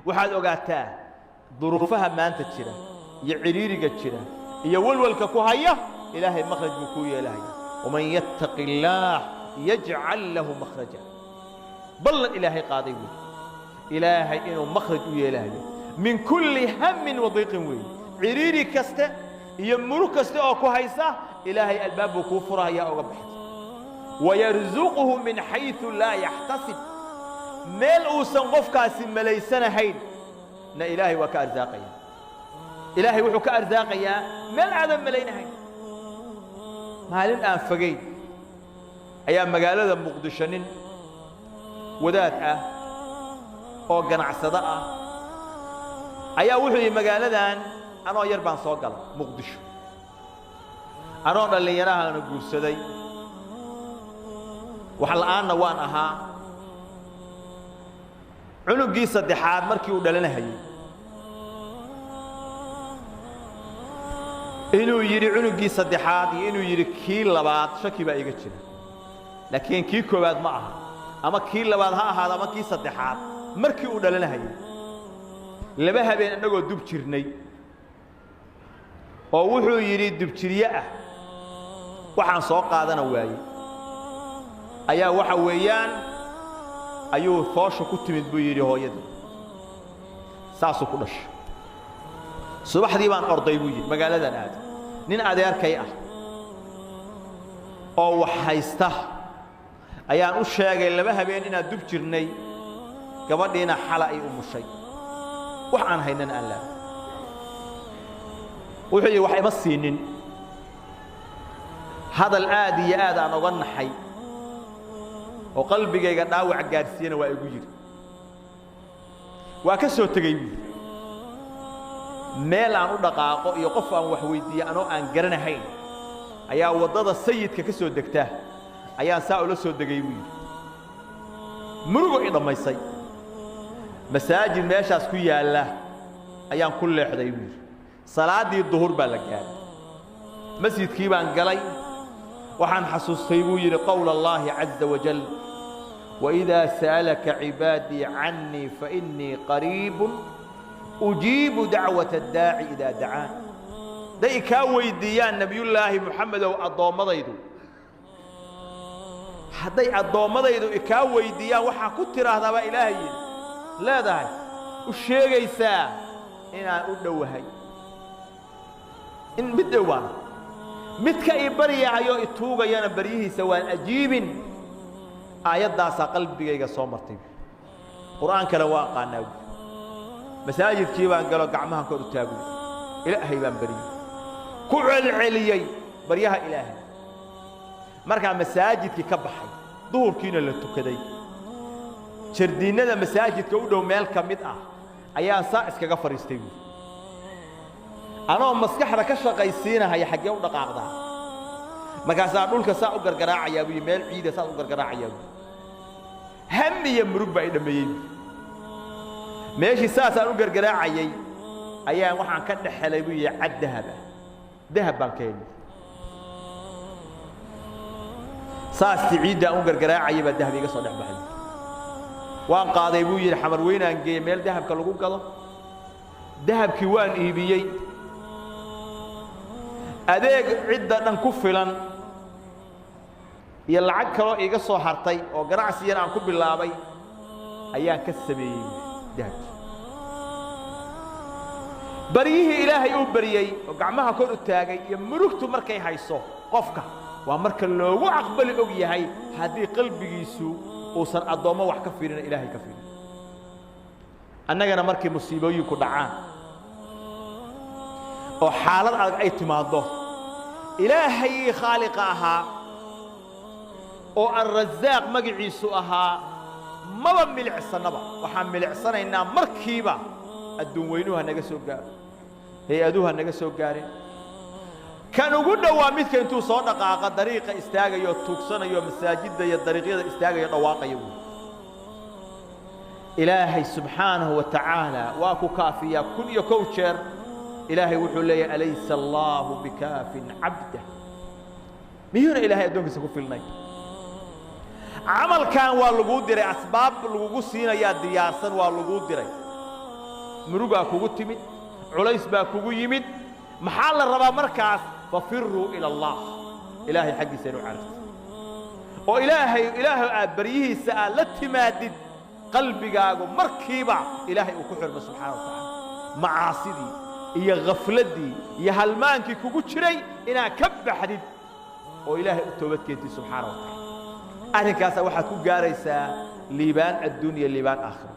waxaad ogaataa duruufaha maanta jira iyo ciriiriga jira iyo walwalka ku haya ilaahay makhraj buu ku yeelaya waman yattaqi illaah yaj'al lahu makhraja ballan ilaahay qaaday wey ilaahay inuu makhraj u yeelayo min kulli hammin wa dhiqin wey ciriiri kasta iyo murug kasta oo ku haysa ilaahay albaab buu kuu furaya uga baxay ويرزقه من حيث لا يحتسب مال أوسن قفكاسي مليسنا هين نا إلهي وكأرزاقيا إلهي وحو كأرزاقيا مال عدم ملينا هين مالين آن فقيد أيام مقالة مقدشنين ودات أو قنع صداء أيام وحو مقالة أنا يربان صوقل مقدش أنا اللي يراها نقول سدي وحلقانا وان أها عنقي صدحات مركي ودلنا هي إنه يري عنقي صدحات إنه يري كيل لبعض شكي بقى يجتنا لكن كي كوباد معها أما كيل لبعض هذا ما كي صدحات مركي ودلنا هي لبها بين أنه دب ترني أو وحو يري دب تريئة وحن سوق هذا نواي ayaa waxa weeyaan ayuu foosho ku timid buu yiri hooyada saas ku dhashay subaxdii baan orday buu yiri magaaladan aad nin adeerkay ah oo wax haysta ayaan u sheegay laba habeen inaad dub jirnay gabadhiina xala ay u mushay wax aan haynan aan la wuxuu wax ima siinin hadal aad iyo aad aan uga naxay وقلبي جاي داوع جارسينا وأجوجر وكسر تجيبي مال عن دقائق يقف عن وحويدي أنا عن جرنا حين أيا وضد السيد ككسر دكته أيا سأقول سود تجيبي مرجو إذا ما يصير مساجد ماشى سكويا الله أيا كل حدا يبير صلاة دي الظهر بالجال مسجد كيبان قلي وحن حسوس سيبوي لقول الله عز وجل وإذا سألك عبادي عني فإني قريب أجيب دعوة الداعي إذا دعان ده كاوي ديان نبي الله محمد وأضام ضيدو حدي أضام ضيدو كاوي ديان وحا كتر هذا إلهي لا ده الشيء يسا إن أدو هاي إن بدوا متك إبريا عيو إتوغا يانا بريه سواء أجيب آيات داسا قلبي جاي صومرتي قرآن كلا واقع ناوي مساجد كيبان قالوا قعمها كل تابو إلهي بان بريه كل عليي بريها إلهي مركع مساجد كي كبحي ظهور كينا للتوكدي شردينا دا مساجد كودو مالكا مدعا أيان سائس كغفر يستيبو أنا مسكحنا كشقيسينا هي حاجة ودقاقدا ما كان سأقول كساء وقرقراع يا بي مال عيد ساء وقرقراع يا بي هم يمرق بعيد ميل ماشي ساء ساء وقرقراع يا أيام وحن كنا حلبية عد ذهب بانكين ساء استعيد أو قرقراع يا بالذهب يقصد بعد وان قاضي بوي الحمر وين أنجي مال ذهب كلو قلا ذهب كوان إيبيي adeeg cidda dhan ku filan iyo lacag kale oo iga soo hartay oo ganacsiyan aan ku bilaabay ayaan ka sameeyay dahab bariyihii ilaahay uu bariyay oo gacmaha kor u taagay iyo murugtu markay hayso qofka waa marka loogu aqbali og yahay haddii qalbigiisu uusan adoomo wax ka fiirin ilaahay ka fiirin annagana markii musiibooyinku dhacaan oo xaalad adag ay timaado ilaahay khaaliq ahaa oo ar-razaaq magaciisu ahaa maba milicsanaba waxaan milicsanaynaa markiiba adduun weynuha naga soo gaaro hay-aduha naga soo gaareen kan ugu dhowaa midka intuu soo dhaqaaqa dariiqa istaagayo tuugsanayo masaajidda iyo dariiqyada istaagayo dhawaaqayo ilaahay subxaanahu wa tacaala waa ku kaafiyaa kun iyo kow jeer إلهي وحول لي أليس الله بكاف عبده ميون إلهي أدونك سكوف الناي عمل كان واللقود دري أسباب اللقود سينا يا ديارسن واللقود دري murugaa kugu timid culays baa kugu yimid maxaa la rabaa markaas fafiruu ila allah ilaahay xaggiisa inuu cararto oo ilaahay aad baryihiisa aad la timaadid qalbigaagu markiiba ilaahay uu ku xirmo subxaanahu wa tacaala macaasidii iyo ghafladii iyo halmaankii kugu jiray inaad ka baxdid oo ilaahay u toobad keentid subxaanahu wa tacaala arrinkaasa waxaad ku gaaraysaa liibaan adduunya liibaan aakhira